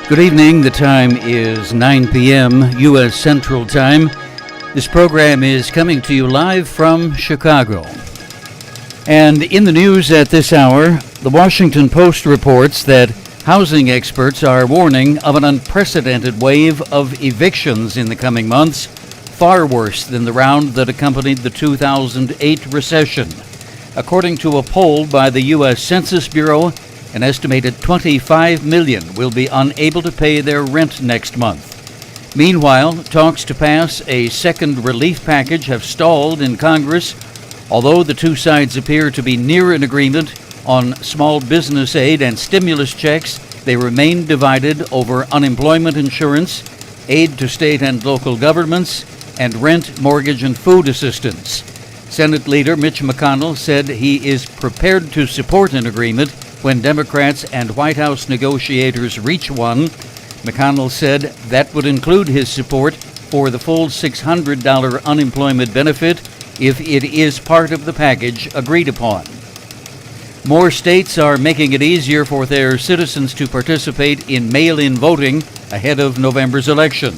Good evening. The time is 9 p.m. U.S. Central Time. This program is coming to you live from Chicago. And in the news at this hour, the Washington Post reports that housing experts are warning of an unprecedented wave of evictions in the coming months, far worse than the round that accompanied the 2008 recession. According to a poll by the U.S. Census Bureau, an estimated 25 million will be unable to pay their rent next month. Meanwhile, talks to pass a second relief package have stalled in Congress. Although the two sides appear to be near an agreement on small business aid and stimulus checks, they remain divided over unemployment insurance, aid to state and local governments, and rent, mortgage, and food assistance. Senate Leader Mitch McConnell said he is prepared to support an agreement when Democrats and White House negotiators reach one. McConnell said that would include his support for the full $600 unemployment benefit if it is part of the package agreed upon. More states are making it easier for their citizens to participate in mail-in voting ahead of November's election.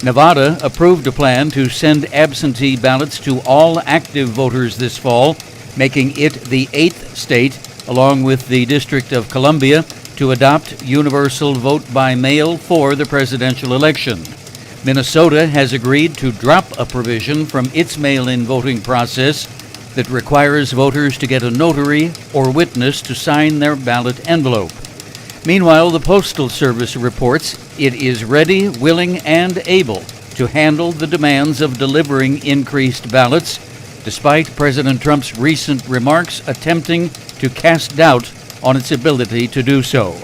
Nevada approved a plan to send absentee ballots to all active voters this fall, making it the 8th state, along with the District of Columbia, to adopt universal vote by mail for the presidential election. Minnesota has agreed to drop a provision from its mail-in voting process that requires voters to get a notary or witness to sign their ballot envelope. Meanwhile, the Postal Service reports it is ready, willing, and able to handle the demands of delivering increased ballots, despite President Trump's recent remarks attempting to cast doubt on its ability to do so.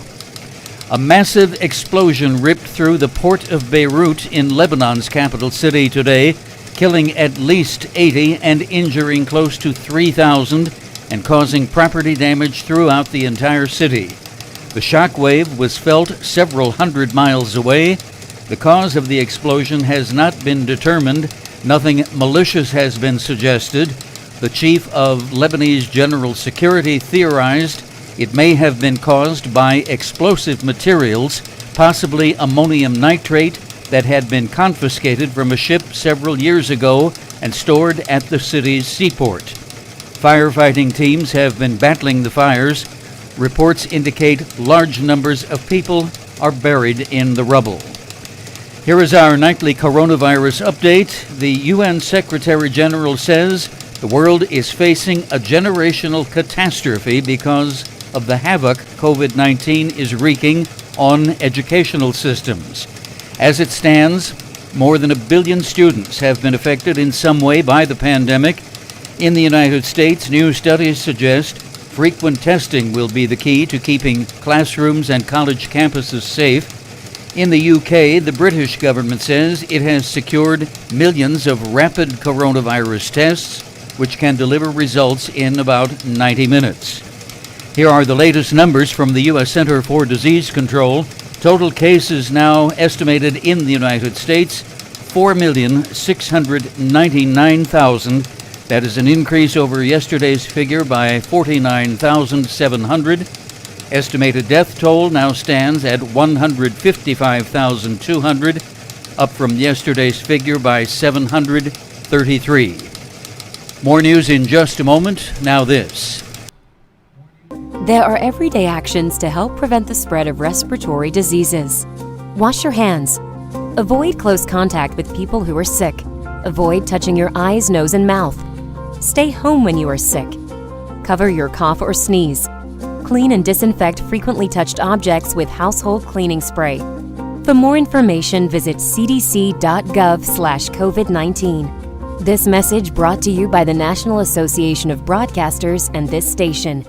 A massive explosion ripped through the port of Beirut in Lebanon's capital city today, killing at least 80 and injuring close to 3,000 and causing property damage throughout the entire city. The shockwave was felt several hundred miles away. The cause of the explosion has not been determined. Nothing malicious has been suggested. The chief of Lebanese General Security theorized it may have been caused by explosive materials, possibly ammonium nitrate, that had been confiscated from a ship several years ago and stored at the city's seaport. Firefighting teams have been battling the fires. Reports indicate large numbers of people are buried in the rubble. Here is our nightly coronavirus update. The UN Secretary General says the world is facing a generational catastrophe because of the havoc COVID-19 is wreaking on educational systems. As it stands, more than 1 billion students have been affected in some way by the pandemic. In the United States, new studies suggest frequent testing will be the key to keeping classrooms and college campuses safe. In the UK, the British government says it has secured millions of rapid coronavirus tests, which can deliver results in about 90 minutes. Here are the latest numbers from the U.S. Center for Disease Control. Total cases now estimated in the United States, 4,699,000. That is an increase over yesterday's figure by 49,700. Estimated death toll now stands at 155,200, up from yesterday's figure by 733. More news in just a moment. Now this. There are everyday actions to help prevent the spread of respiratory diseases. Wash your hands. Avoid close contact with people who are sick. Avoid touching your eyes, nose, and mouth. Stay home when you are sick. Cover your cough or sneeze. Clean and disinfect frequently touched objects with household cleaning spray. For more information, visit cdc.gov/COVID-19. This message brought to you by the National Association of Broadcasters and this station.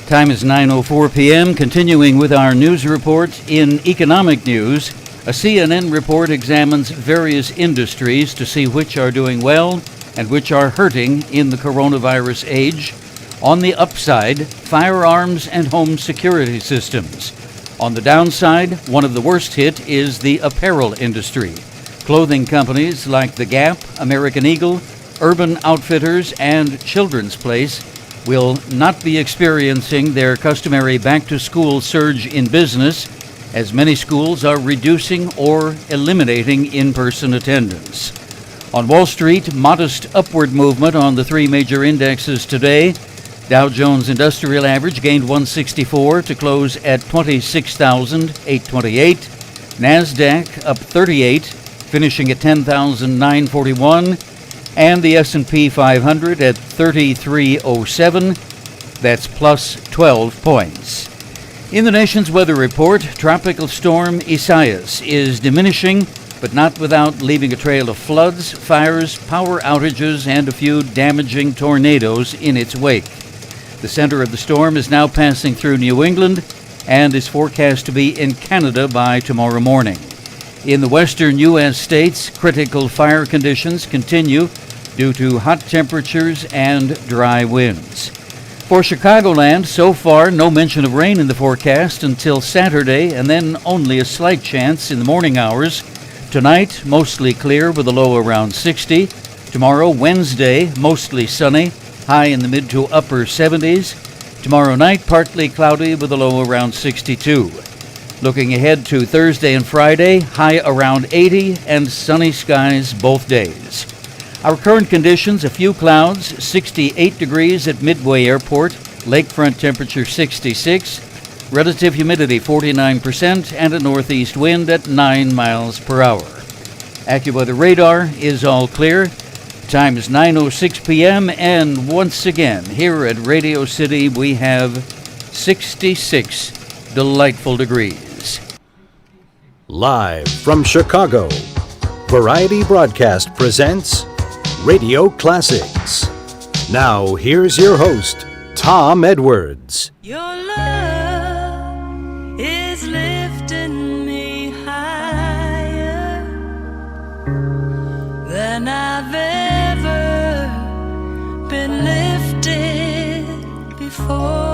Time is 9:04 p.m. Continuing with our news report. In economic news, a CNN report examines various industries to see which are doing well and which are hurting in the coronavirus age. On the upside, firearms and home security systems. On the downside, one of the worst hit is the apparel industry. Clothing companies like The Gap, American Eagle, Urban Outfitters, and Children's Place will not be experiencing their customary back-to-school surge in business. as many schools are reducing or eliminating in-person attendance. On Wall Street, modest upward movement on the three major indexes today. Dow Jones Industrial Average gained 164 to close at 26,828. NASDAQ up 38, finishing at 10,941. And the S&P 500 at 3307. That's plus 12 points. In the nation's weather report, Tropical Storm Isaias is diminishing, but not without leaving a trail of floods, fires, power outages, and a few damaging tornadoes in its wake. The center of the storm is now passing through New England and is forecast to be in Canada by tomorrow morning. In the western U.S. states, critical fire conditions continue due to hot temperatures and dry winds. For Chicagoland, so far, no mention of rain in the forecast until Saturday, and then only a slight chance in the morning hours. Tonight, mostly clear with a low around 60. Tomorrow, Wednesday, mostly sunny, high in the mid to upper 70s. Tomorrow night, partly cloudy with a low around 62. Looking ahead to Thursday and Friday, high around 80 and sunny skies both days. Our current conditions, a few clouds, 68 degrees at Midway Airport, lakefront temperature 66, relative humidity 49%, and a northeast wind at 9 miles per hour. AccuWeather radar is all clear. Time is 9:06 p.m. and once again, here at Radio City, we have 66 delightful degrees. Live from Chicago, Variety Broadcast presents Radio Classics. Now, here's your host, Tom Edwards. Your love is lifting me higher than I've ever been lifted before.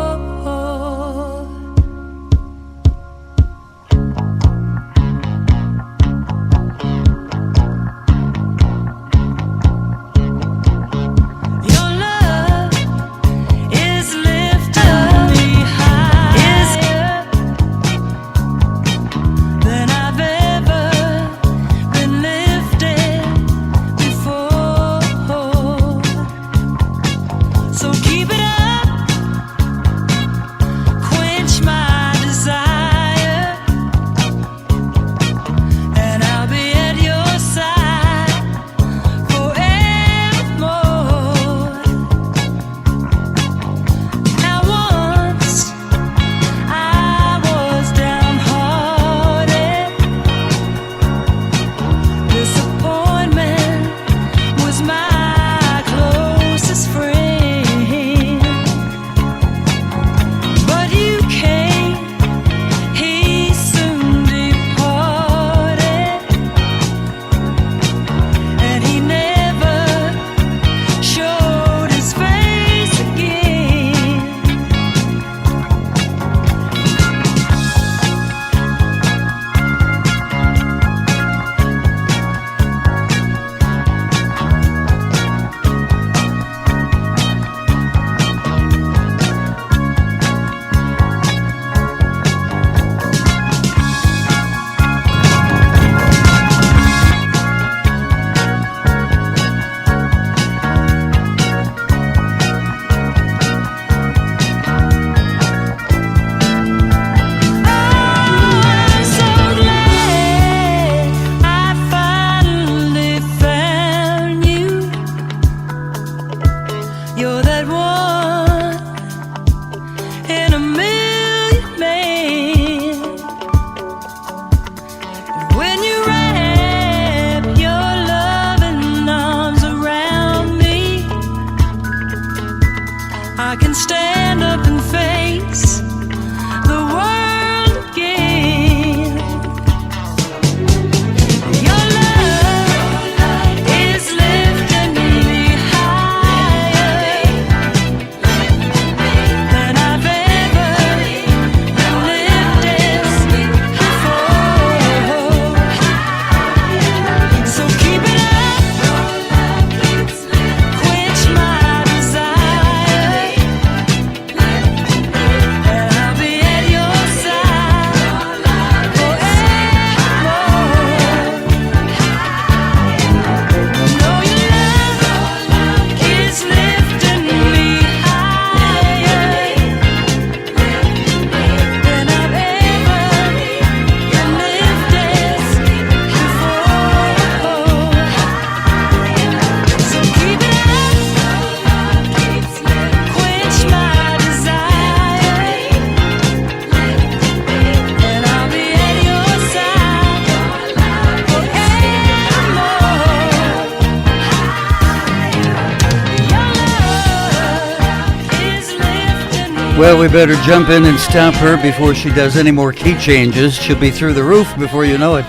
Well, we better jump in and stop her before she does any more key changes. She'll be through the roof before you know it.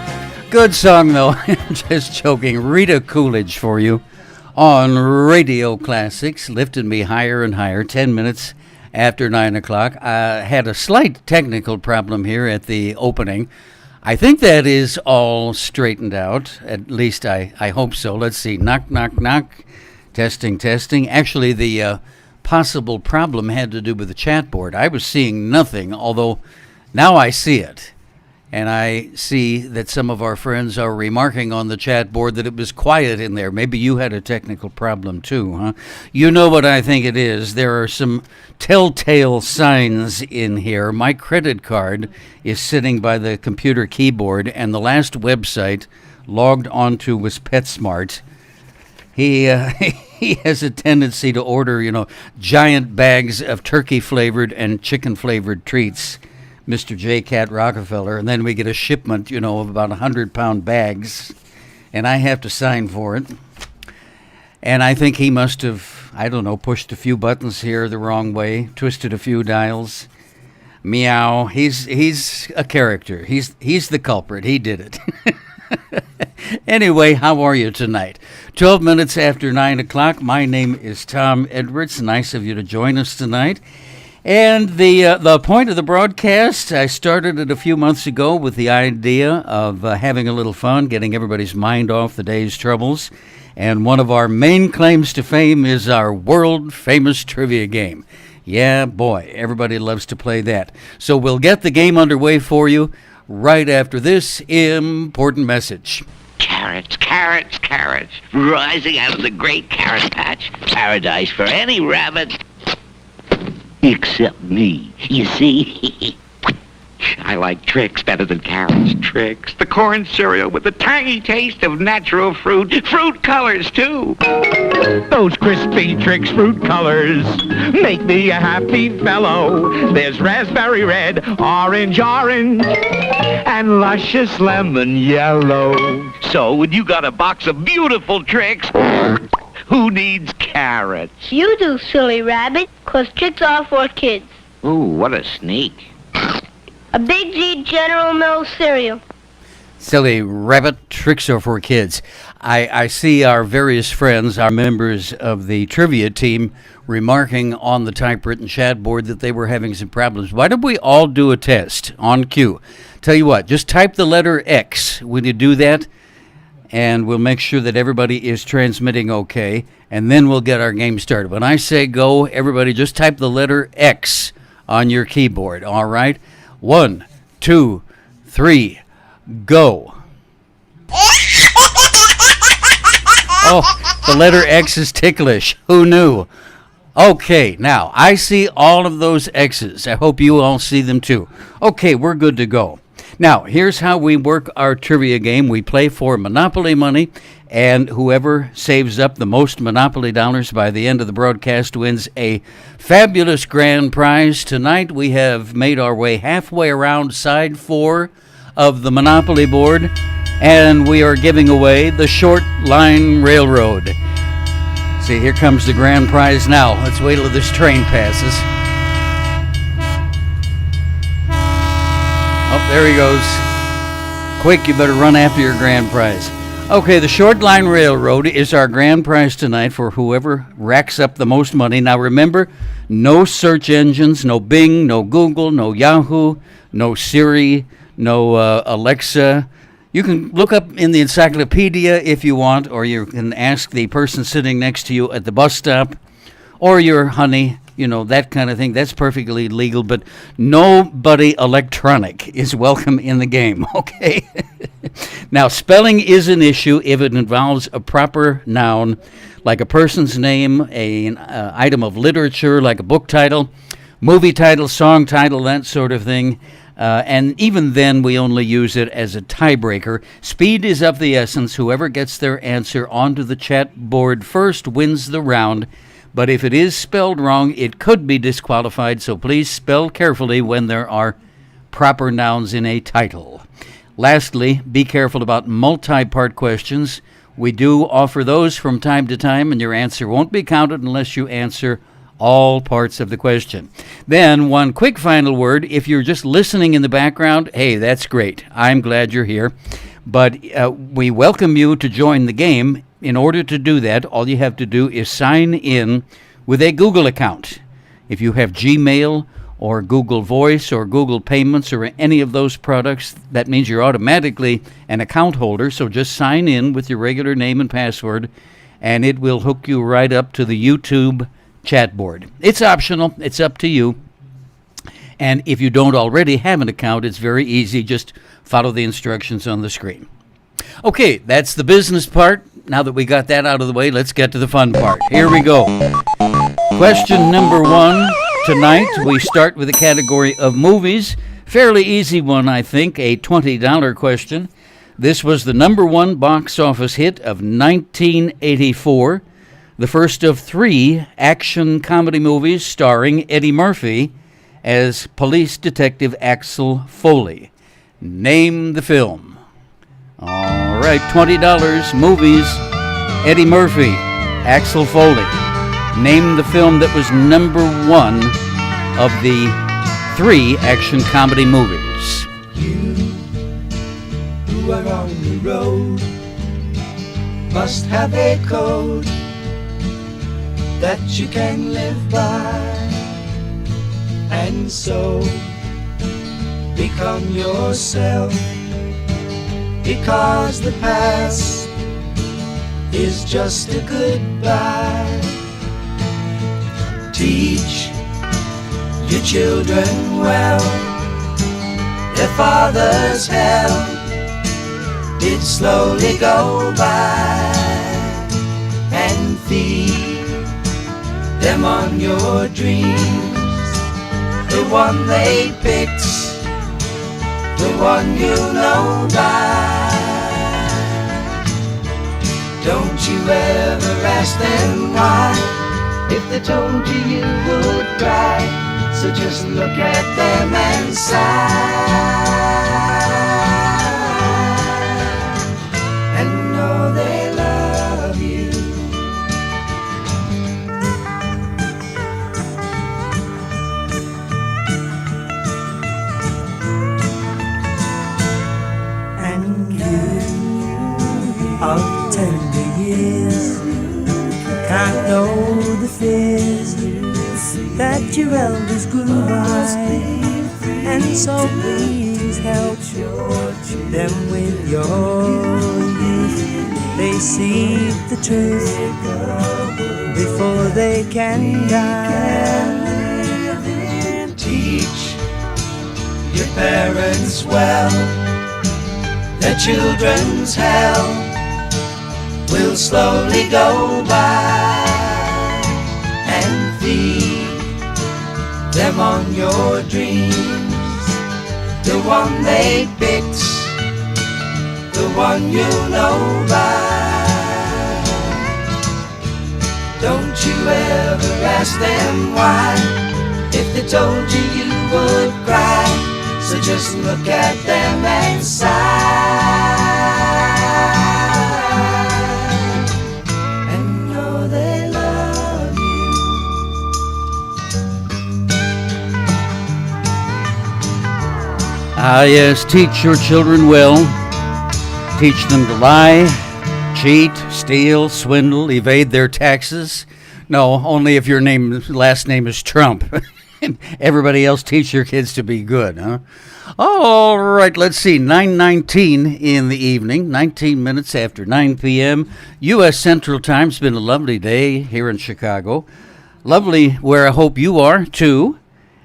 Good song, though. Just joking. Rita Coolidge for you on Radio Classics. Lifted me higher and higher, 10 minutes after 9 o'clock. I had a slight technical problem here at the opening. I think that is all straightened out. At least I hope so. Let's see. Knock, knock, knock. Testing, testing. Actually, the possible problem had to do with the chat board. I was seeing nothing, although now I see it. And I see that some of our friends are remarking on the chat board that it was quiet in there. Maybe you had a technical problem too, huh? You know what I think it is. There are some telltale signs in here. My credit card is sitting by the computer keyboard, and the last website logged onto was PetSmart. He has a tendency to order, giant bags of turkey-flavored and chicken-flavored treats, Mr. J. Cat Rockefeller, and then we get a shipment, of about 100-pound bags, and I have to sign for it. And I think he must have, pushed a few buttons here the wrong way, twisted a few dials. Meow. He's a character. He's the culprit. He did it. Anyway, how are you tonight? 12 minutes after 9 o'clock. My name is Tom Edwards. Nice of you to join us tonight. And the point of the broadcast, I started it a few months ago with the idea of having a little fun, getting everybody's mind off the day's troubles. And one of our main claims to fame is our world-famous trivia game. Yeah, boy, everybody loves to play that. So we'll get the game underway for you right after this important message. Carrots, carrots, carrots, rising out of the great carrot patch. Paradise for any rabbit. Except me. You see? I like Trix better than carrots. Trix, the corn cereal with the tangy taste of natural fruit. Fruit colors, too. Those crispy Trix fruit colors make me a happy fellow. There's raspberry red, orange, and luscious lemon yellow. So when you got a box of beautiful Trix, who needs carrots? You do, silly rabbit, 'cause tricks are for kids. Ooh, what a sneak. A Big G General Mills cereal. Silly rabbit, tricks are for kids. I see our various friends, our members of the trivia team, remarking on the typewritten chat board that they were having some problems. Why don't we all do a test on cue? Tell you what, just type the letter X when you do that, and we'll make sure that everybody is transmitting okay, and then we'll get our game started. When I say go, everybody just type the letter X on your keyboard, all right? 1, 2, 3, go. Oh, the letter X is ticklish. Who knew? Okay, now, I see all of those X's. I hope you all see them too. Okay, we're good to go. Now, here's how we work our trivia game. We play for Monopoly money, and whoever saves up the most Monopoly dollars by the end of the broadcast wins a fabulous grand prize. Tonight, we have made our way halfway around side 4 of the Monopoly board, and we are giving away the Short Line Railroad. See, here comes the grand prize now. Let's wait till this train passes. Oh, there he goes. Quick, you better run after your grand prize. Okay, the Short Line Railroad is our grand prize tonight for whoever racks up the most money. Now remember, no search engines, no Bing, no Google, no Yahoo, no Siri, no Alexa. You can look up in the encyclopedia if you want, or you can ask the person sitting next to you at the bus stop, or your honey, that kind of thing. That's perfectly legal, but nobody electronic is welcome in the game, okay? Now, spelling is an issue if it involves a proper noun, like a person's name, an item of literature, like a book title, movie title, song title, that sort of thing. And even then, we only use it as a tiebreaker. Speed is of the essence. Whoever gets their answer onto the chat board first wins the round. But if it is spelled wrong, it could be disqualified, so please spell carefully when there are proper nouns in a title. Lastly, be careful about multi-part questions. We do offer those from time to time, and your answer won't be counted unless you answer all parts of the question. Then one quick final word. If you're just listening in the background, hey, that's great. I'm glad you're here. But we welcome you to join the game. In order to do that, all you have to do is sign in with a Google account. If you have Gmail or Google Voice or Google Payments or any of those products, that means you're automatically an account holder. So just sign in with your regular name and password, and it will hook you right up to the YouTube chat board. It's optional. It's up to you. And if you don't already have an account, it's very easy. Just follow the instructions on the screen. Okay, that's the business part. Now that we got that out of the way, let's get to the fun part. Here we go. Question number 1. Tonight, we start with the category of movies. Fairly easy one, I think, a $20 question. This was the number 1 box office hit of 1984, the first of 3 action comedy movies starring Eddie Murphy as police detective Axel Foley. Name the film. All right, $20, movies, Eddie Murphy, Axel Foley. Name the film that was number 1 of the 3 action comedy movies. You who are on the road must have a code that you can live by, and so become yourself, because the past is just a goodbye. Teach your children well. Their father's hell did slowly go by, and feed them on your dreams. The one they picked, the one you know by. Don't you ever ask them why. If they told you, you would cry. So just look at them and sigh, and know they love you. And you of tender years can't know the fears that your elders grew by, and so please help them with your youth. They see the truth before they can die. Teach your parents well. Their children's hell will slowly go by, and feed them on your dreams. The one they picked, the one you know by. Don't you ever ask them why. If they told you, you would cry. So just look at them and sigh, and know they love you. Ah, yes, teach your children well. Teach them to lie, cheat, steal, swindle, evade their taxes. No, only if your last name is Trump. Everybody else, teach your kids to be good, huh? All right, let's see. 9:19 in the evening, 19 minutes after 9 p.m. U.S. Central Time. It's been a lovely day here in Chicago. Lovely where I hope you are, too.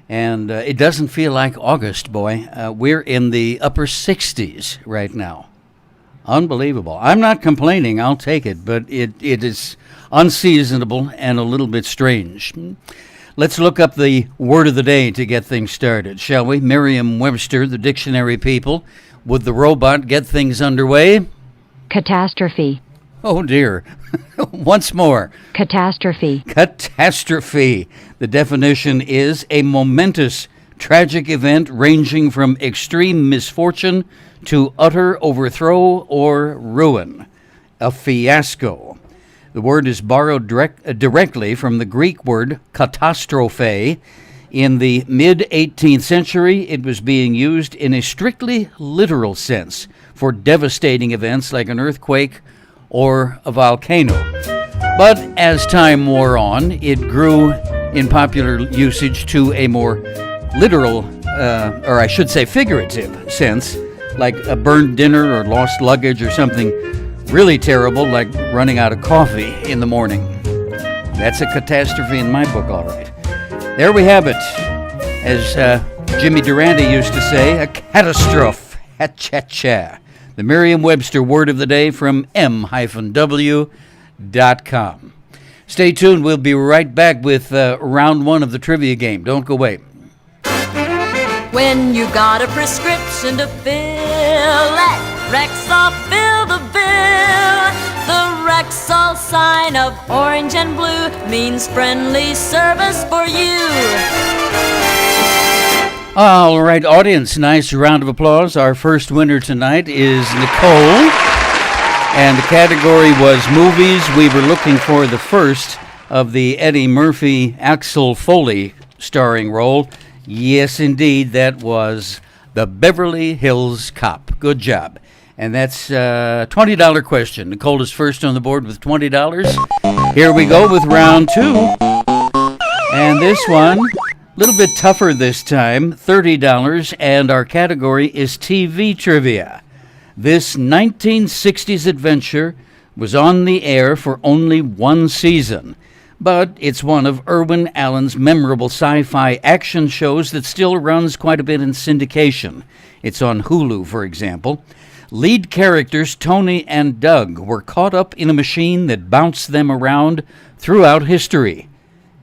And it doesn't feel like August, boy. We're in the upper 60s right now. Unbelievable. I'm not complaining. I'll take it. But it is unseasonable and a little bit strange. Let's look up the word of the day to get things started, shall we? Merriam-Webster, the dictionary people. Would the robot get things underway? Catastrophe. Oh, dear. Once more. Catastrophe. Catastrophe. The definition is a momentous, tragic event ranging from extreme misfortune to utter overthrow or ruin. A fiasco. The word is borrowed directly from the Greek word katastrophe. In the mid-18th century, it was being used in a strictly literal sense for devastating events like an earthquake or a volcano. But as time wore on, it grew in popular usage to a more literal, or I should say figurative sense, like a burned dinner or lost luggage or something really terrible like running out of coffee in the morning. That's a catastrophe in my book, all right. There we have it. As Jimmy Durante used to say, a catastrophe. Ha-cha-cha. The Merriam-Webster word of the day from m-w.com. Stay tuned. We'll be right back with round one of the trivia game. Don't go away. When you got a prescription to fill, let Rexall fill the bill. The Rexall sign of orange and blue means friendly service for you. All right, audience, nice round of applause. Our first winner tonight is Nicole, and the category was movies. We were looking for the first of the Eddie Murphy, Axel Foley starring role. Yes, indeed, that was the Beverly Hills Cop. Good job. And that's a $20 question. Nicole is first on the board with $20. Here we go with round two. And this one, a little bit tougher this time, $30, and our category is TV trivia. This 1960s adventure was on the air for only one season, but it's one of Irwin Allen's memorable sci-fi action shows that still runs quite a bit in syndication. It's on Hulu, for example. Lead characters Tony and Doug were caught up in a machine that bounced them around throughout history.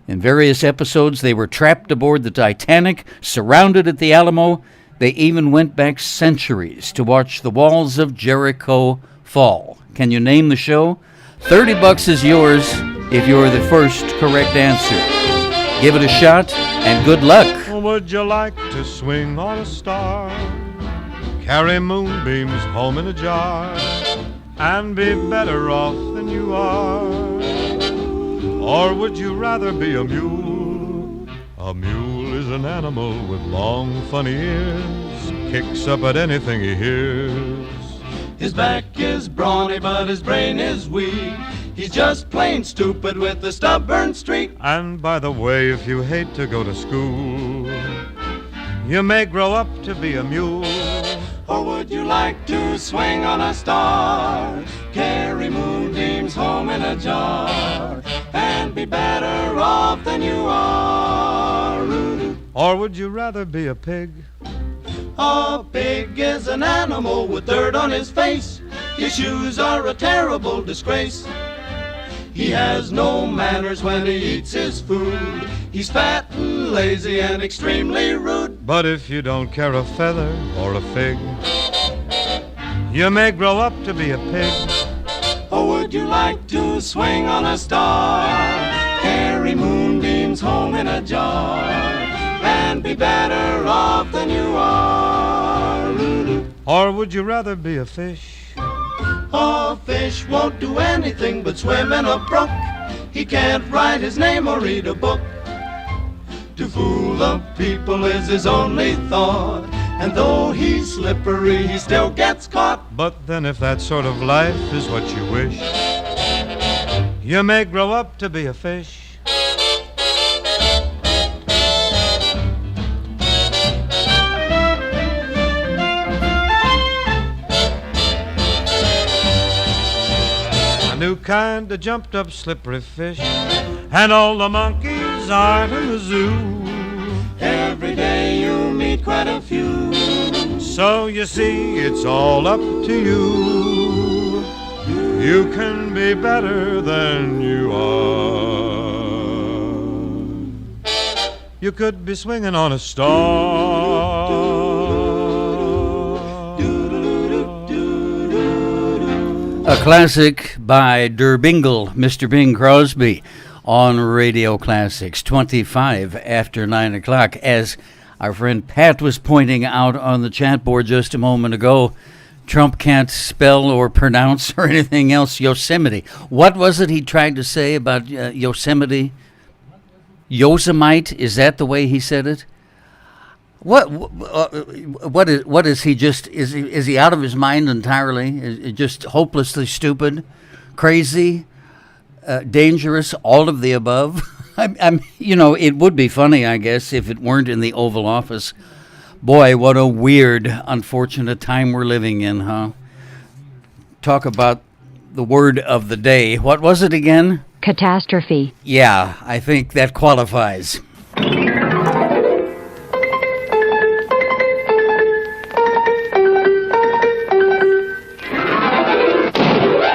In various episodes, they were trapped aboard the Titanic, surrounded at the Alamo. They even went back centuries to watch the walls of Jericho fall. Can you name the show? $30 is yours if you're the first correct answer. Give it a shot, and good luck. Would you like to swing on a star? Carry moonbeams home in a jar and be better off than you are? Or would you rather be a mule? A mule is an animal with long, funny ears, kicks up at anything he hears. His back is brawny, but his brain is weak. He's just plain stupid with a stubborn streak. And by the way, if you hate to go to school, you may grow up to be a mule. Or would you like to swing on a star? Carry moonbeams home in a jar and be better off than you are. Or would you rather be a pig? A pig is an animal with dirt on his face. His shoes are a terrible disgrace. He has no manners when he eats his food. He's fat and lazy and extremely rude. But if you don't care a feather or a fig, you may grow up to be a pig. Or would you like to swing on a star? Carry moonbeams home in a jar and be better off than you are. Or would you rather be a fish? A fish won't do anything but swim in a brook. He can't write his name or read a book. To fool the people is his only thought, and though he's slippery, he still gets caught. But then if that sort of life is what you wish, you may grow up to be a fish. New kind of jumped up slippery fish, and all the monkeys aren't in the zoo. Every day you meet quite a few. So you see, it's all up to you. You can be better than you are. You could be swinging on a star. A classic by Der Bingle, Mr. Bing Crosby, on Radio Classics, 25 after 9 o'clock. As our friend Pat was pointing out on the chat board just a moment ago, Trump can't spell or pronounce or anything else. Yosemite. What was it he tried to say about Yosemite? Yosemite? Is that the way he said it? What is he just? Is he out of his mind entirely? Is it just hopelessly stupid, crazy, dangerous, all of the above? It would be funny, I guess, if it weren't in the Oval Office. Boy, what a weird, unfortunate time we're living in, huh? Talk about the word of the day. What was it again? Catastrophe. Yeah, I think that qualifies.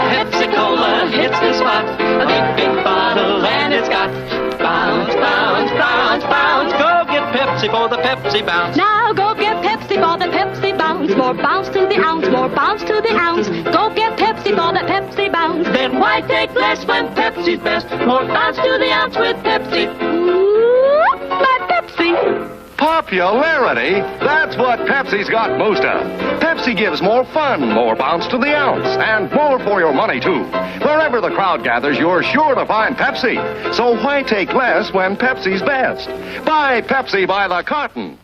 Pepsi-Cola hits the spot. A big bottle and it's got bounce, bounce, bounce, bounce. Go get Pepsi for the Pepsi bounce. Now go get Pepsi for the Pepsi bounce. More bounce to the ounce, more bounce to the ounce. Go get Pepsi for the Pepsi bounce. Then why take less when Pepsi's best? More bounce to the ounce with Pepsi. Ooh, my Pepsi. Popularity? That's what Pepsi's got most of. Pepsi gives more fun, more bounce to the ounce, and more for your money, too. Wherever the crowd gathers, you're sure to find Pepsi. So why take less when Pepsi's best? Buy Pepsi by the carton.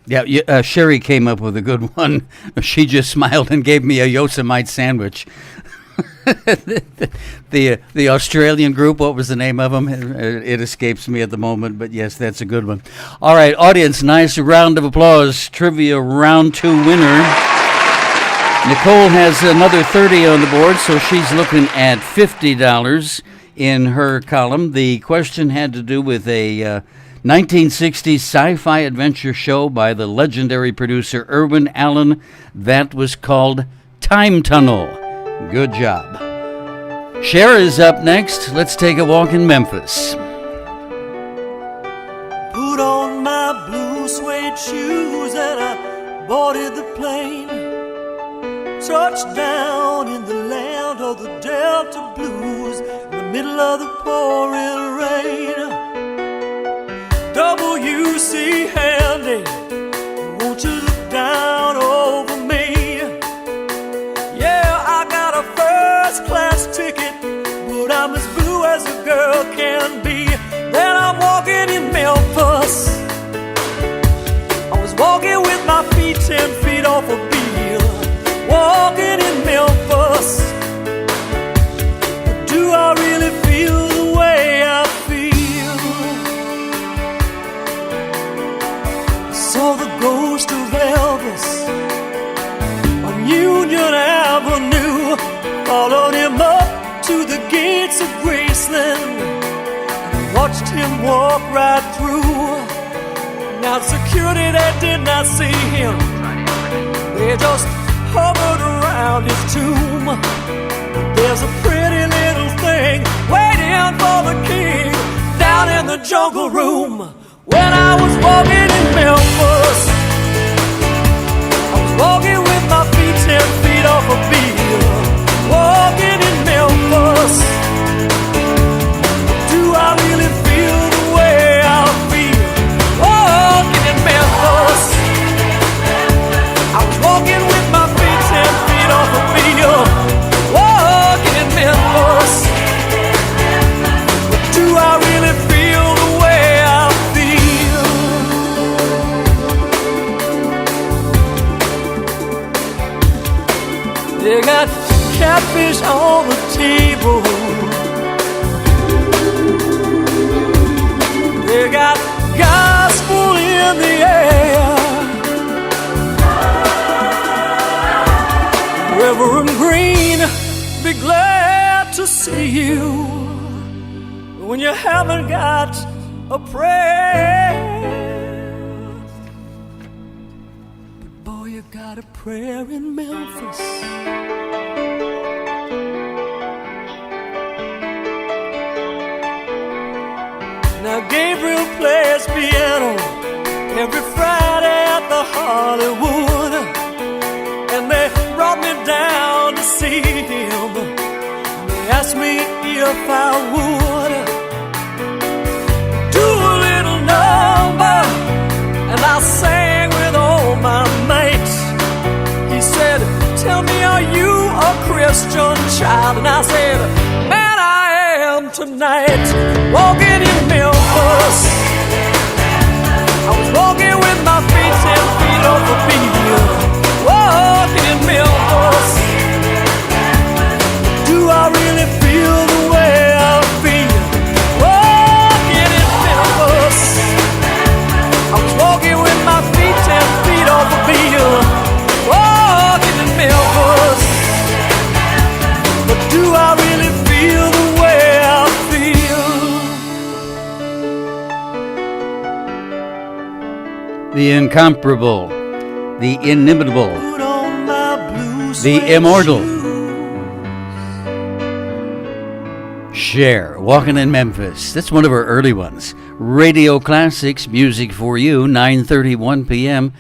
Yeah, Sherry came up with a good one. She just smiled and gave me a Yosemite sandwich. the Australian group, what was the name of them? It escapes me at the moment, but yes, that's a good one. All right, audience, nice round of applause. Trivia round 2 winner. Nicole has another 30 on the board, so she's looking at $50 in her column. The question had to do with a 1960s sci-fi adventure show by the legendary producer Irwin Allen that was called Time Tunnel. Good job. Cher is up next. Let's take a walk in Memphis. Put on my blue suede shoes and I boarded the plane. Touched down in the land of the Delta Blues in the middle of the pouring rain. W.C. Handy, won't you look down over me? First-class ticket, but I'm as blue as a girl can be. Then I'm walking in Memphis. I was walking with my feet 10 feet off a bill. Walking in Memphis. But do I really feel the way I feel? I saw the ghost of Elvis on Union Avenue. Followed him up to the gates of Graceland and watched him walk right through. Now security, they did not see him. They just hovered around his tomb. There's a pretty little thing waiting for the king down in the jungle room. When I was walking in Memphis, I was walking with my feet 10 feet off a bill. Walking in Memphis. Do I really feel the way I feel? Walking in Memphis. I was walking with my feet 10 feet off a bill. Walking in Memphis. Do I really feel the way I feel? They got catfish on the table. They got gospel in the air. Reverend Green, be glad to see you when you haven't got a prayer. But boy, you got a prayer in Memphis. Now Gabriel plays piano every Friday at the Hollywood, and they brought me down to see him. They asked me if I would do a little number, and I sang with all my mates. He said, tell question child, and I said, man, I am tonight walking in Memphis. I was walking with my feet 10 feet off the field, walking in Memphis. Do I really feel the way I feel walking in Memphis? I was walking with my feet 10 feet off the field, walking in Memphis. But do I really feel the way I feel? The incomparable, the inimitable, the immortal Cher, Walking in Memphis. That's one of our early ones. Radio Classics, music for you, 9:31 p.m.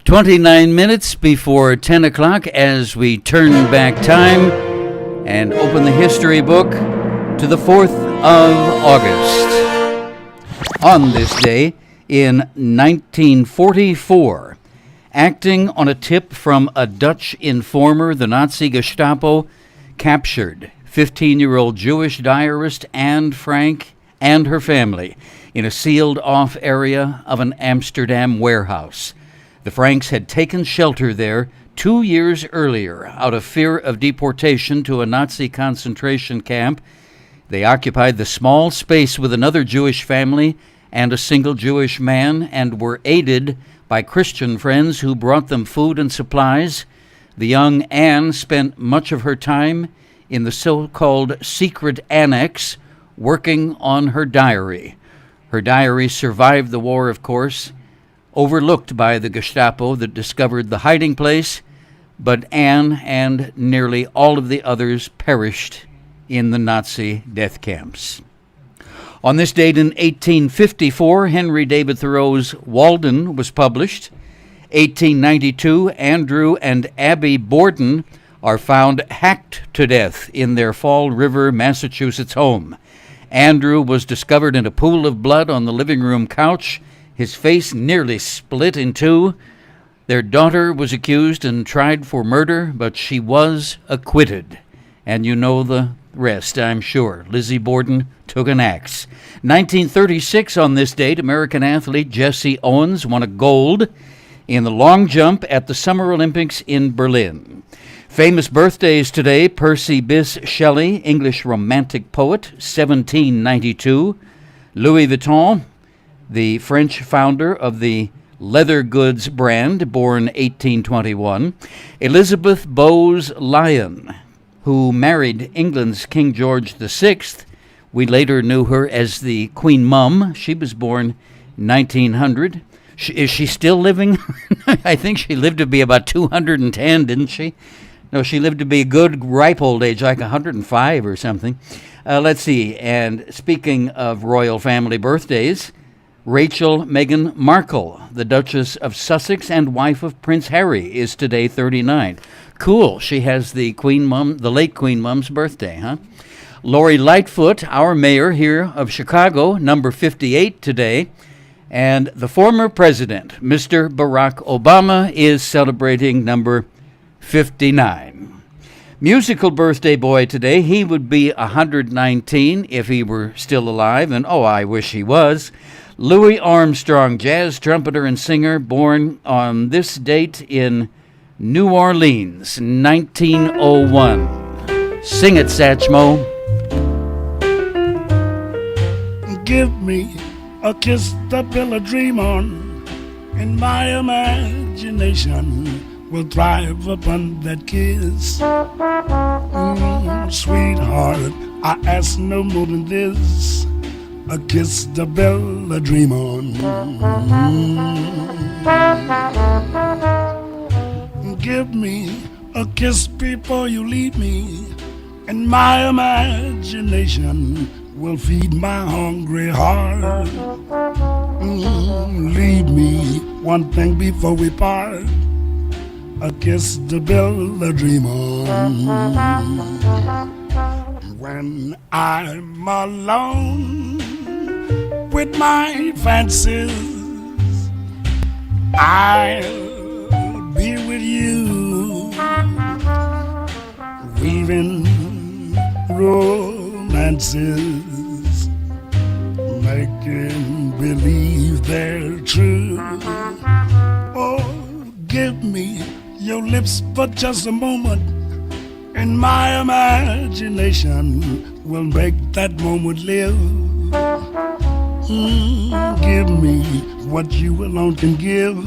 29 minutes before 10 o'clock as we turn back time and open the history book to the 4th of August. On this day, in 1944, acting on a tip from a Dutch informer, the Nazi Gestapo captured 15-year-old Jewish diarist Anne Frank and her family in a sealed-off area of an Amsterdam warehouse. The Franks had taken shelter there 2 years earlier out of fear of deportation to a Nazi concentration camp. They occupied the small space with another Jewish family and a single Jewish man and were aided by Christian friends who brought them food and supplies. The young Anne spent much of her time in the so-called secret annex, working on her diary. Her diary survived the war, of course, overlooked by the Gestapo that discovered the hiding place, but Anne and nearly all of the others perished in the Nazi death camps. On this date in 1854, Henry David Thoreau's Walden was published. 1892, Andrew and Abby Borden are found hacked to death in their Fall River, Massachusetts home. Andrew was discovered in a pool of blood on the living room couch, his face nearly split in two. Their daughter was accused and tried for murder, but she was acquitted. And you know the rest, I'm sure. Lizzie Borden took an axe. 1936, on this date, American athlete Jesse Owens won a gold in the long jump at the Summer Olympics in Berlin. Famous birthdays today: Percy Bysshe Shelley, English romantic poet, 1792. Louis Vuitton, the French founder of the leather goods brand, born 1821. Elizabeth Bowes Lyon, who married England's King George VI. We later knew her as the Queen Mum. She was born 1900. Is she still living? I think she lived to be about 210, didn't she? No, she lived to be a good, ripe old age, like 105 or something. Let's see. And speaking of royal family birthdays, Rachel Meghan Markle, the Duchess of Sussex and wife of Prince Harry, is today 39. Cool. She has the late Queen Mum's birthday, huh? Lori Lightfoot, our mayor here of Chicago, number 58 today. And the former president, Mr. Barack Obama, is celebrating number 59. Musical birthday boy today. He would be 119 if he were still alive, and oh, I wish he was. Louis Armstrong, jazz trumpeter and singer, born on this date in New Orleans, 1901. Sing it, Satchmo. Give me a kiss to build a dream on, and my imagination will thrive upon that kiss. Sweetheart, I ask no more than this, a kiss to build a dream on. Give me a kiss before you leave me, and my imagination will feed my hungry heart. Leave me one thing before we part, a kiss to build a dream on. When I'm alone with my fancies, I'll be with you. weaving romances, making believe they're true. Oh, give me your lips for just a moment, and my imagination will make that moment live. Give me what you alone can give,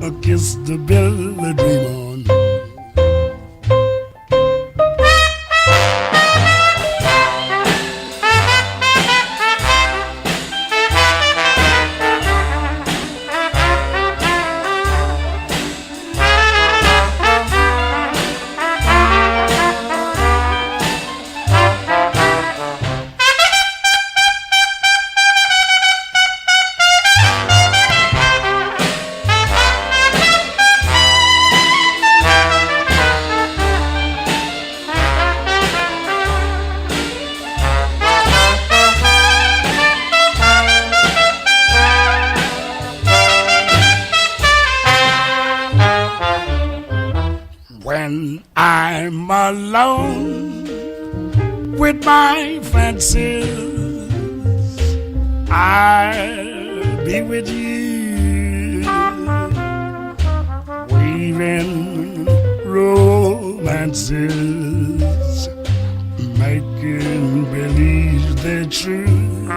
a kiss to build a dream on. When I'm alone with my fancies, I'll be with you, weaving romances, making believe they're true.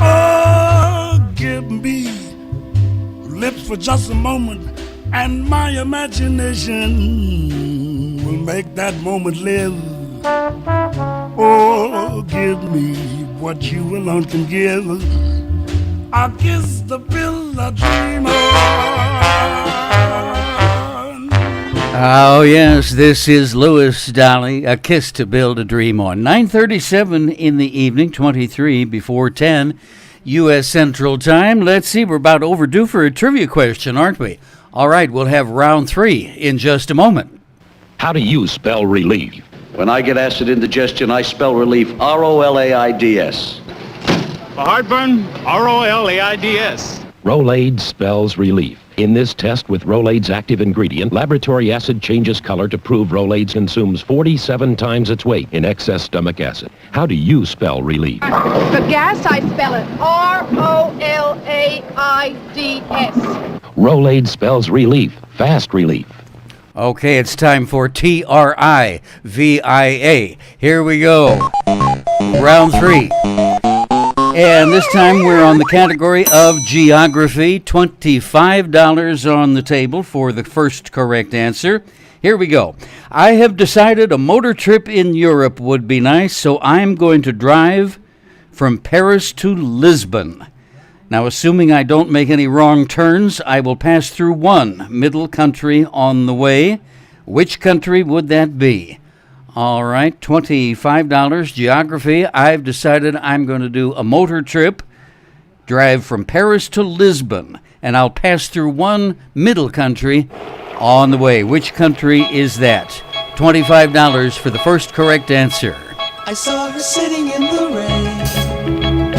Oh, give me lips for just a moment, and my imagination will make that moment live. Oh, give me what you alone can give, I'll kiss the pill I dream on. Oh, yes, this is Louis Dolly, A Kiss to Build a Dream On. 9:37 in the evening, 23 before 10 U.S. Central Time. Let's see, we're about overdue for a trivia question, aren't we? All right, we'll have round 3 in just a moment. How do you spell relief? When I get acid indigestion, I spell relief R-O-L-A-I-D-S. For heartburn, R-O-L-A-I-D-S. Rolaids spells relief. In this test with Rolaids active ingredient, laboratory acid changes color to prove Rolaids consumes 47 times its weight in excess stomach acid. How do you spell relief? For gas, I spell it R-O-L-A-I-D-S. Rolaids spells relief, fast relief. Okay, it's time for T-R-I-V-I-A. Here we go. Round 3. And this time we're on the category of geography. $25 on the table for the first correct answer. Here we go. I have decided a motor trip in Europe would be nice, so I'm going to drive from Paris to Lisbon. Now, assuming I don't make any wrong turns, I will pass through one middle country on the way. Which country would that be? All right, $25, geography. I've decided I'm going to do a motor trip, drive from Paris to Lisbon, and I'll pass through one middle country on the way. Which country is that? $25 for the first correct answer. I saw her sitting in the rain,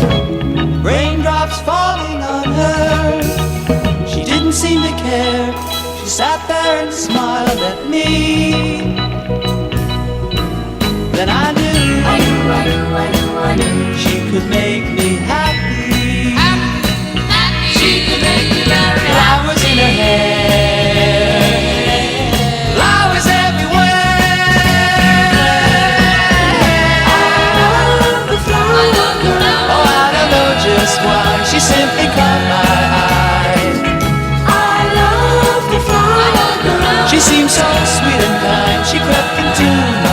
raindrops falling on her. She didn't seem to care. She sat there and smiled at me. Then I knew she could make me happy. She could make me very happy. Flowers in her hair, flowers everywhere. I love the flowers. Oh, I don't know just why. She simply caught my eye. I love the flowers. She seemed so sweet and kind. She crept into my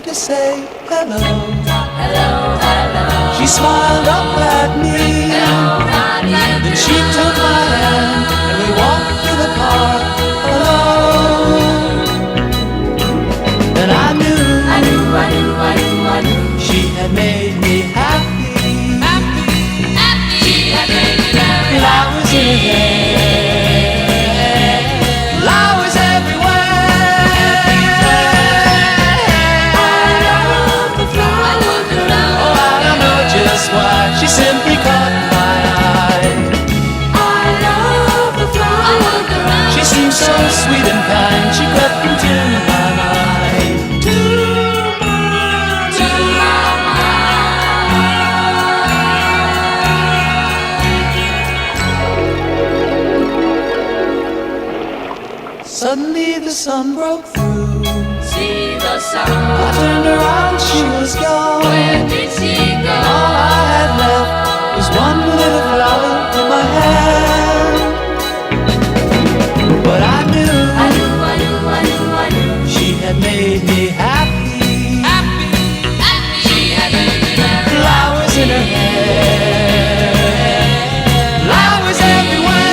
to say hello, hello, hello. She smiled up at me. Hello, then she took my hand and we walked through the park alone. Then I knew she had made me happy. She had made me very happy. Flowers in her hair, flowers everywhere. Oh, sun broke through. See the sun. I turned around, she was gone. Where did she go? All I had left was one little flower in my hand. But I knew she had made me happy. She had made me happy. Flowers in her hair, flowers everywhere.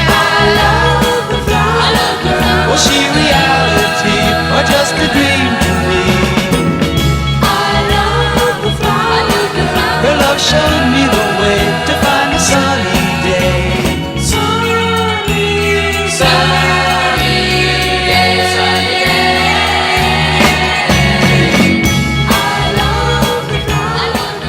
I love the flower. Was she reality or just a dream to me? I love the flower. Her love showed me the way to find a sunny day.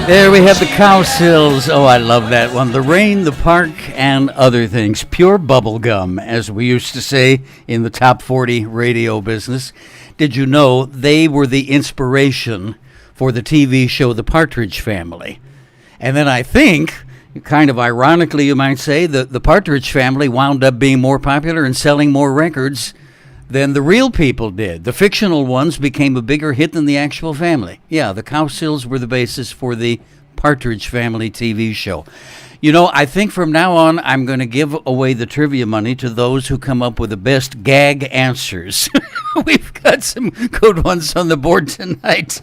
There we have the Cowsills. Oh, I love that one. The Rain, the Park, and other things. Pure bubble gum, as we used to say in the top 40 radio business. Did you know they were the inspiration for the TV show The Partridge Family? And then I think, kind of ironically you might say, the Partridge Family wound up being more popular and selling more records than the real people did. The fictional ones became a bigger hit than the actual family. Yeah, the Cowsills were the basis for the Partridge Family TV show. You know, I think from now on, I'm going to give away the trivia money to those who come up with the best gag answers. We've got some good ones on the board tonight.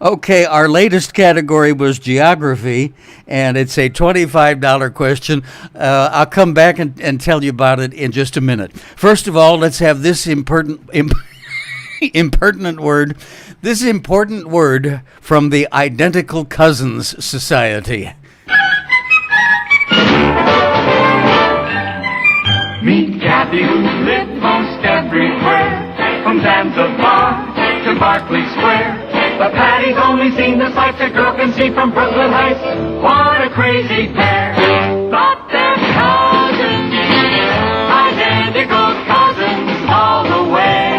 Okay, our latest category was geography, and it's a $25 question. I'll come back and tell you about it in just a minute. First of all, let's have this impertinent word. This important word from the Identical Cousins Society. Meet Kathy, who lives most everywhere, from Zanzibar to Berkeley Square. But Patty's only seen the sights a girl can see from Brooklyn Heights. What a crazy pair! But they're cousins, identical cousins all the way.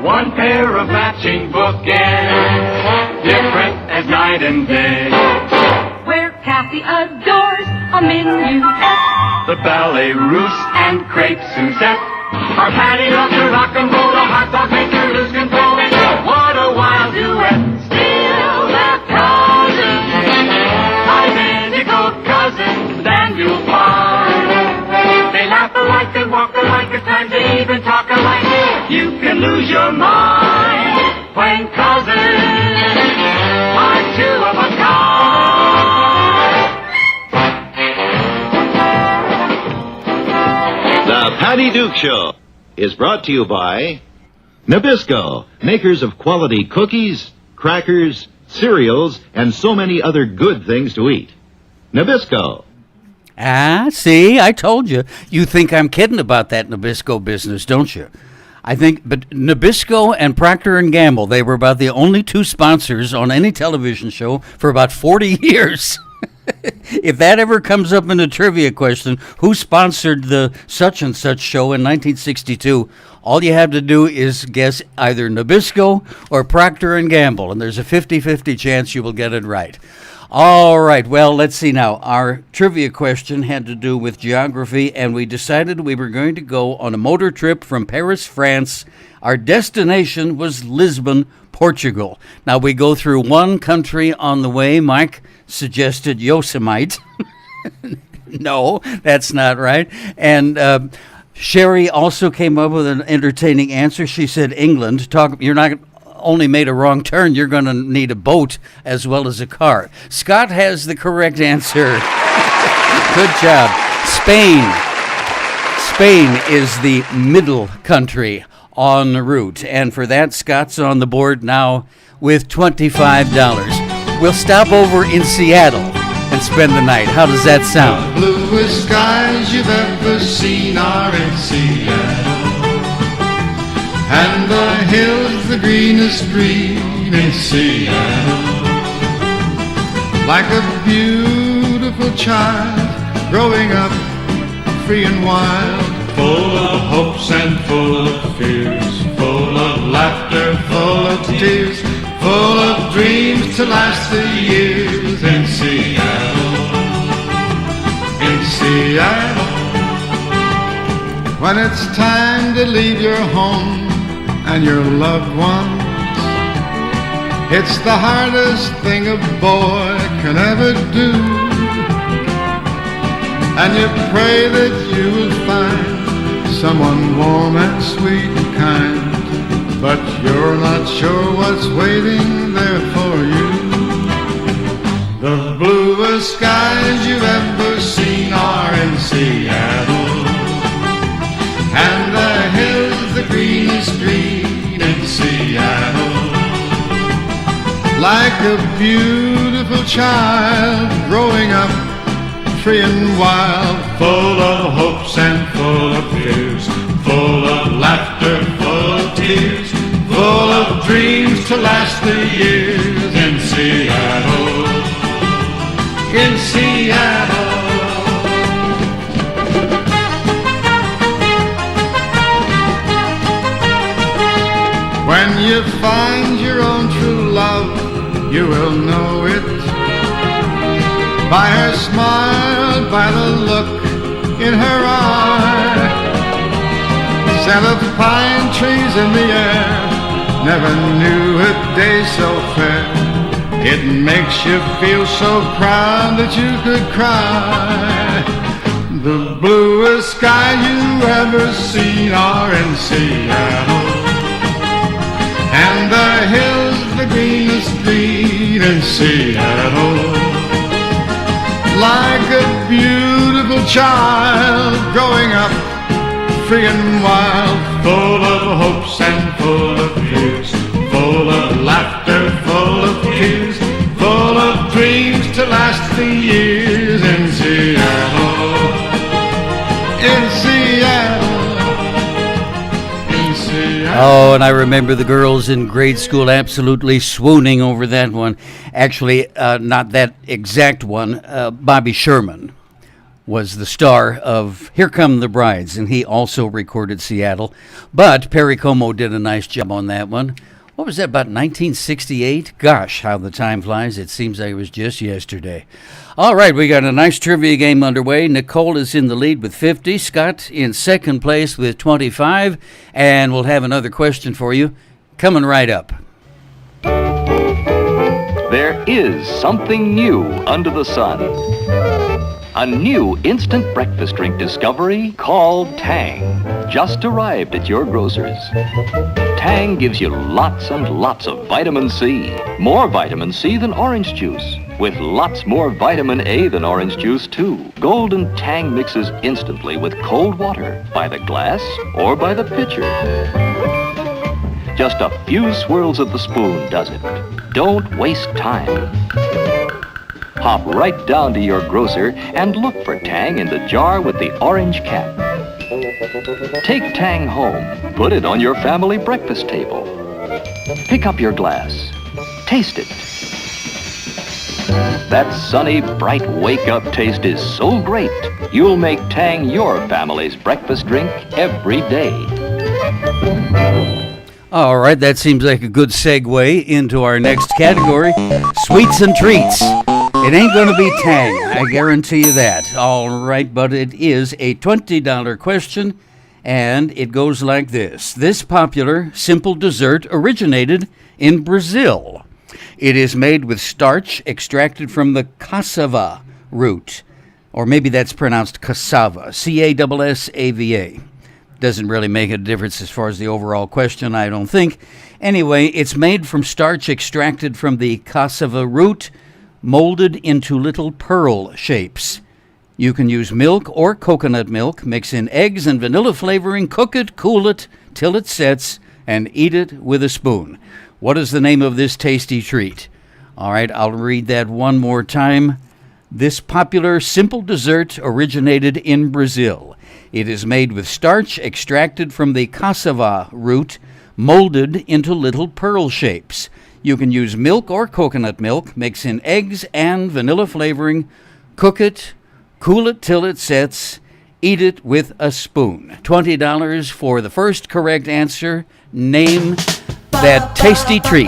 One pair of matching bookends, different as night and day. Where Kathy adores a minuet, The ballet russe and crepe Suzette. Our Patty loves to rock and roll, the hot dog makes her lose control. What a wild duet! Still they're cousins, identical cousins, and you'll find they laugh alike, they walk alike, at times they even talk alike. You can lose your mind when cousins are two of a kind. The Patty Duke Show is brought to you by Nabisco, makers of quality cookies, crackers, cereals, and so many other good things to eat. Nabisco. Ah, see, I told you. You think I'm kidding about that Nabisco business, don't you? I think, but Nabisco and Procter & Gamble, they were about the only two sponsors on any television show for about 40 years. If that ever comes up in a trivia question, who sponsored the such and such show in 1962, all you have to do is guess either Nabisco or Procter & Gamble, and there's a 50-50 chance you will get it right. All right, well, let's see now. Our trivia question had to do with geography, and we decided we were going to go on a motor trip from Paris, France. Our destination was Lisbon, Portugal. Now, we go through one country on the way. Mike suggested Yosemite. No, that's not right. And Sherry also came up with an entertaining answer. She said England. You're not only made a wrong turn, you're going to need a boat as well as a car. Scott has the correct answer. Good job. Spain. Spain is the middle country en route. And for that, Scott's on the board now with $25. We'll stop over in Seattle and spend the night. How does that sound? The bluest skies you've ever seen are in Seattle, and the hills the greenest green in Seattle. Like a beautiful child growing up free and wild, full of hopes and full of fears, full of laughter, full of tears, full of dreams to last the years in Seattle, in Seattle. when it's time to leave your home and your loved ones. It's the hardest thing a boy can ever do. And you pray that you will find someone warm and sweet and kind, but you're not sure what's waiting there for you. The bluest skies you've ever seen are in Seattle, and the hills the greenest green in Seattle. Like a beautiful child growing up free and wild, full of hopes and full of fears, full of laughter, full of tears, full of dreams to last the years in Seattle, in Seattle. When you find your own true love, you will know it by her smile, by the look in her eye. Scent of pine trees in the air, never knew a day so fair. It makes you feel so proud that you could cry. The bluest sky you ever seen are in Seattle, and the hills the greenest green in Seattle. Like a beautiful child growing up free and wild, full of hopes and full of fears, full of laughter, full of tears, full of dreams to last the years in Seattle, in Seattle. Oh, and I remember the girls in grade school absolutely swooning over that one. Actually, not that exact one. Bobby Sherman was the star of Here Come the Brides, and he also recorded Seattle. But Perry Como did a nice job on that one. What was that, about 1968? Gosh, how the time flies. It seems like it was just yesterday. All right, we got a nice trivia game underway. Nicole is in the lead with 50. Scott in second place with 25. And we'll have another question for you coming right up. There is something new under the sun. A new instant breakfast drink discovery called Tang. Just arrived at your grocer's. Tang gives you lots and lots of vitamin C. More vitamin C than orange juice. With lots more vitamin A than orange juice, too. Golden Tang mixes instantly with cold water, by the glass or by the pitcher. Just a few swirls of the spoon does it. Don't waste time. Hop right down to your grocer and look for Tang in the jar with the orange cap. Take Tang home. Put it on your family breakfast table. Pick up your glass. Taste it. That sunny, bright wake-up taste is so great, you'll make Tang your family's breakfast drink every day. All right, that seems like a good segue into our next category, sweets and treats. It ain't going to be Tang, I guarantee you that. All right, but it is a $20 question, and it goes like this. This popular, simple dessert originated in Brazil. It is made with starch extracted from the cassava root, or maybe that's pronounced cassava, C-A-S-S-A-V-A. Doesn't really make a difference as far as the overall question, I don't think. Anyway, it's made from starch extracted from the cassava root, molded into little pearl shapes. You can use milk or coconut milk, mix in eggs and vanilla flavoring, cook it, cool it till it sets, and eat it with a spoon. What is the name of this tasty treat? All right, I'll read that one more time. This popular simple dessert originated in Brazil. It is made with starch extracted from the cassava root, molded into little pearl shapes. You can use milk or coconut milk, mix in eggs and vanilla flavoring, cook it, cool it till it sets, eat it with a spoon. $20 for the first correct answer. Name that tasty treat.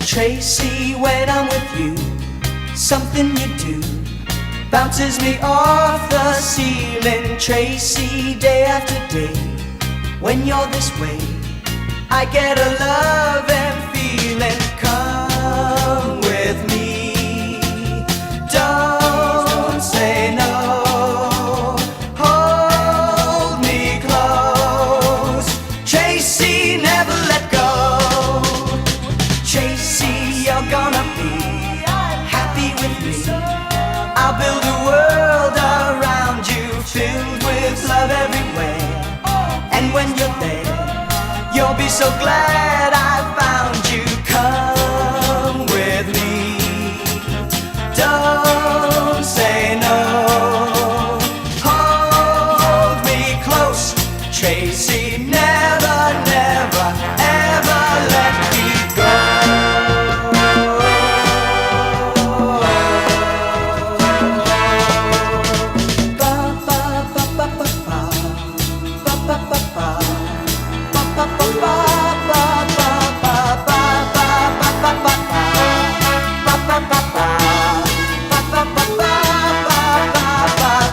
Tracy, when I'm with you, something you do bounces me off the ceiling, Tracy, day after day. When you're this way, I get a loving feeling. Come with me, don't say no. Hold me close, Tracy, never let go. Tracy, you're gonna be happy with me. I'll build a world around you, filled with love everywhere. And when you're there, you'll be so glad I found you. Come with me, don't say no. Hold me close, Tracy, never, never, ever let me go.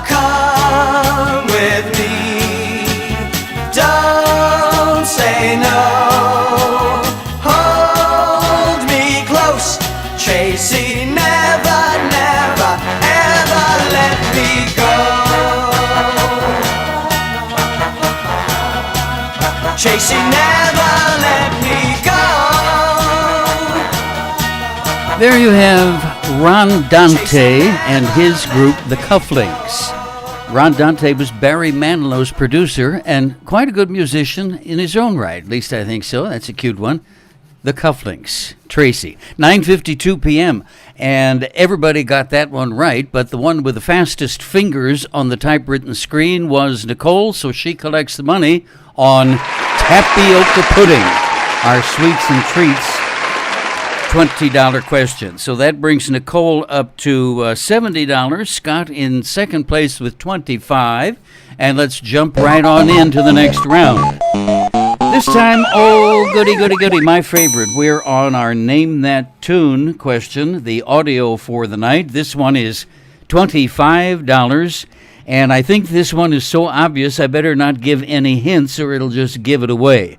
Come with me, don't say no. Hold me close, Tracy, never, never, ever let me go. Tracy, never let me go. There you have Ron Dante and his group, the Cufflinks. Ron Dante was Barry Manilow's producer and quite a good musician in his own right. At least I think so. That's a cute one. The Cufflinks. Tracy. 9:52 p.m. And everybody got that one right, but the one with the fastest fingers on the typewritten screen was Nicole, so she collects the money on tapioca pudding, our sweets and treats $20 question. So that brings Nicole up to $70. Scott in second place with $25. And let's jump right on into the next round. This time, oh, goody, goody, goody, my favorite. We're on our Name That Tune question, the audio for the night. This one is $25. And I think this one is so obvious I better not give any hints or it'll just give it away.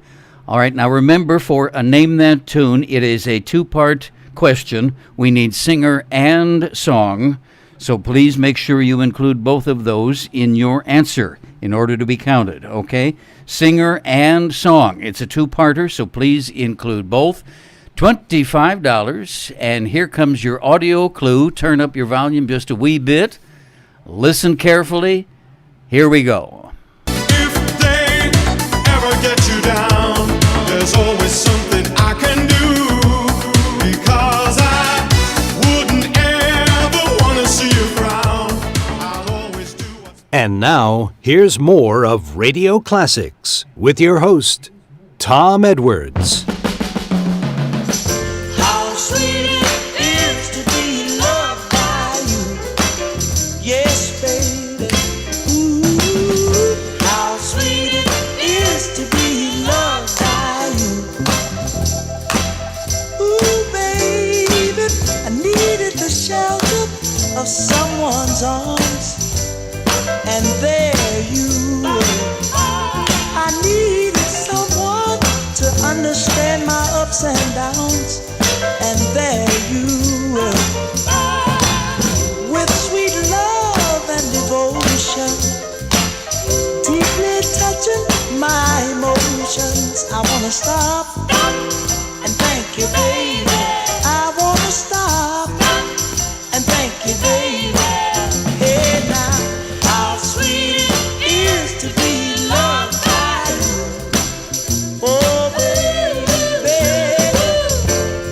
All right, now remember, for a Name That Tune, it is a two-part question. We need singer and song, so please make sure you include both of those in your answer in order to be counted, okay? Singer and song. It's a two-parter, so please include both. $25, and here comes your audio clue. Turn up your volume just a wee bit. Listen carefully. Here we go. If they ever get you down, there's always something I can do, because I wouldn't ever want to see you frown. I'll always do what's... And now, here's more of Radio Classics with your host, Tom Edwards. How sweet it is to be loved by you. Yes, baby. Ooh, how sweet it is to be loved by you. Ooh, baby, I needed the shelter of someone's arms, and there you were. I needed someone to understand my ups and downs, and there you were. With sweet love and devotion, deeply touching my emotions. I wanna stop and thank you, baby. I wanna stop and thank you, baby. Hey now, how sweet it is to be loved by you. Oh baby,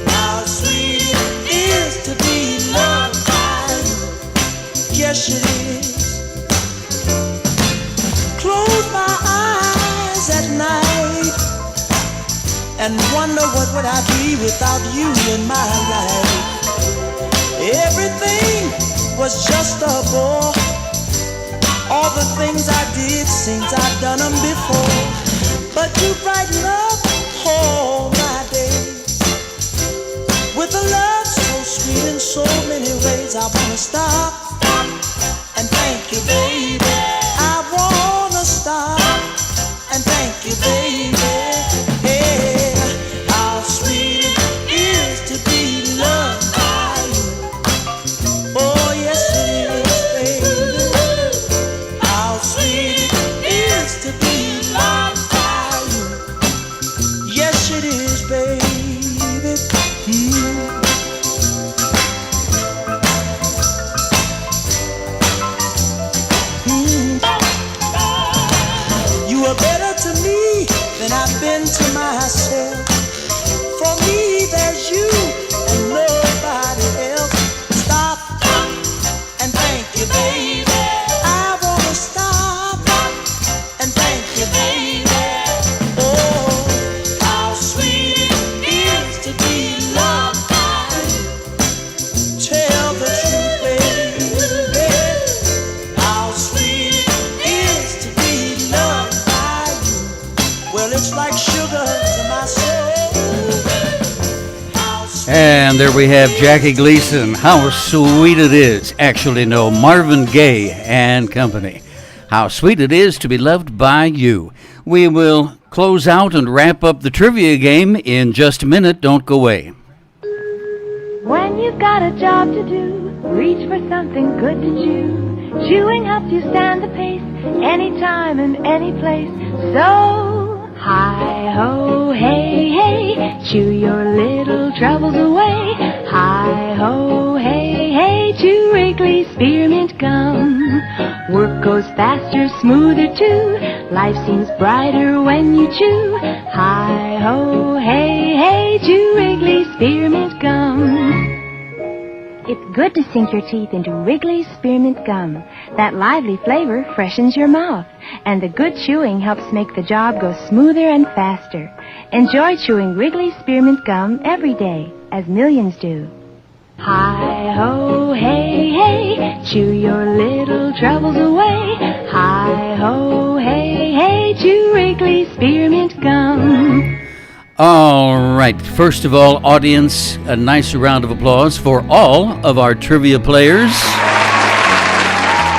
how sweet it is to be loved by you. Yes it is. Close my eyes at night and wonder what would I be without you in my life. Everything was just a bore. All the things I did seems I've done them before. But you brighten up all my days with a love so sweet in so many ways. is I wanna stop and thank you, baby. I wanna stop and thank you, baby. Hey, how sweet it is to be loved by you. Oh, yes it is, baby. How sweet it is to be loved by you. Yes it is, baby. You are better to me than I've been to myself. For me, there's you and nobody else. Stop and thank you, baby. I wanna stop and thank you, baby. Oh, how sweet it is to be loved by you. Tell the truth, baby. How sweet it is to be loved by you. Well, it's like sugar to my soul. And there we have Jackie Gleason. How sweet it is. Actually, no, Marvin Gaye and company. How sweet it is to be loved by you. We will close out and wrap up the trivia game in just a minute. Don't go away. When you've got a job to do, reach for something good to chew. Chewing helps you stand the pace, anytime and any place. So, hi-ho, hey, hey, chew your little troubles away. Hi-ho, hey, hey, chew Wrigley Spearmint Gum. Work goes faster, smoother too. Life seems brighter when you chew. Hi-ho, hey, hey, chew Wrigley Spearmint Gum. It's good to sink your teeth into Wrigley's Spearmint Gum. That lively flavor freshens your mouth, and the good chewing helps make the job go smoother and faster. Enjoy chewing Wrigley's Spearmint Gum every day, as millions do. Hi-ho, hey, hey, chew your little troubles away. Hi-ho, hey, hey, chew Wrigley's Spearmint Gum. All right. First of all, audience, a nice round of applause for all of our trivia players.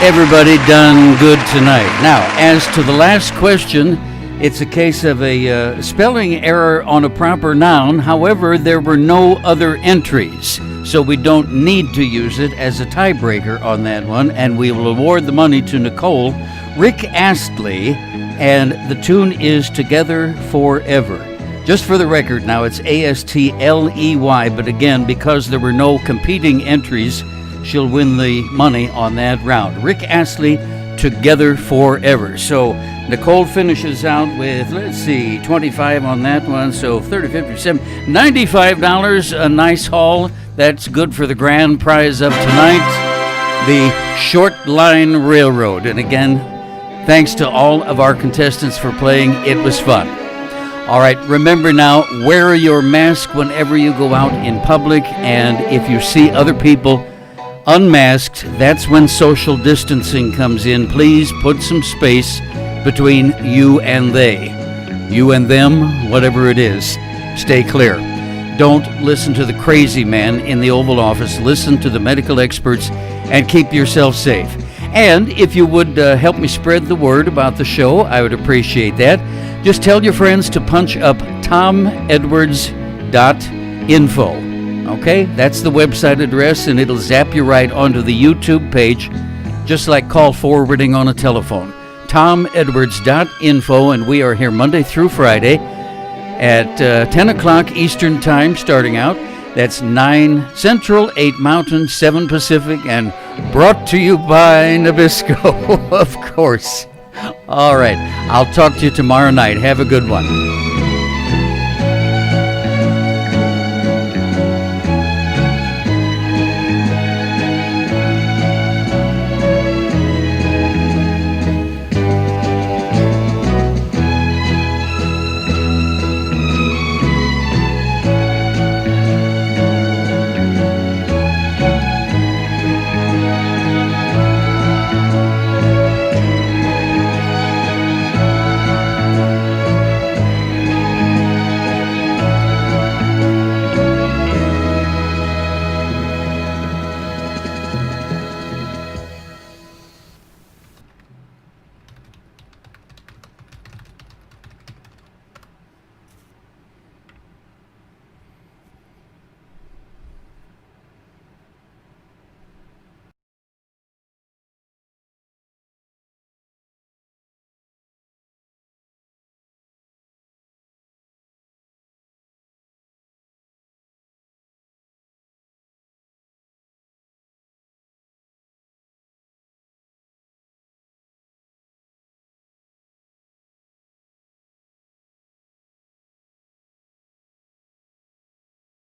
Everybody done good tonight. Now, as to the last question, it's a case of a spelling error on a proper noun. However, there were no other entries, so we don't need to use it as a tiebreaker on that one, and we will award the money to Nicole, Rick Astley, and the tune is Together Forever. Just for the record now, it's A-S-T-L-E-Y, but again, because there were no competing entries, she'll win the money on that round. Rick Astley, Together Forever. So Nicole finishes out with, let's see, 25 on that one, so 30, 50, 70, $95, a nice haul. That's good for the grand prize of tonight, the Short Line Railroad. And again, thanks to all of our contestants for playing. It was fun. All right, remember now, wear your mask whenever you go out in public, and if you see other people unmasked, that's when social distancing comes in. Please put some space between you and they. You and them, whatever it is, stay clear. Don't listen to the crazy man in the Oval Office. Listen to the medical experts and keep yourself safe. And if you would help me spread the word about the show, I would appreciate that. Just tell your friends to punch up tomedwards.info. Okay, that's the website address, and it'll zap you right onto the YouTube page, just like call forwarding on a telephone. tomedwards.info, and we are here Monday through Friday at 10 o'clock Eastern Time starting out. That's 9 Central, 8 Mountain, 7 Pacific, and brought to you by Nabisco, of course. All right, I'll talk to you tomorrow night. Have a good one.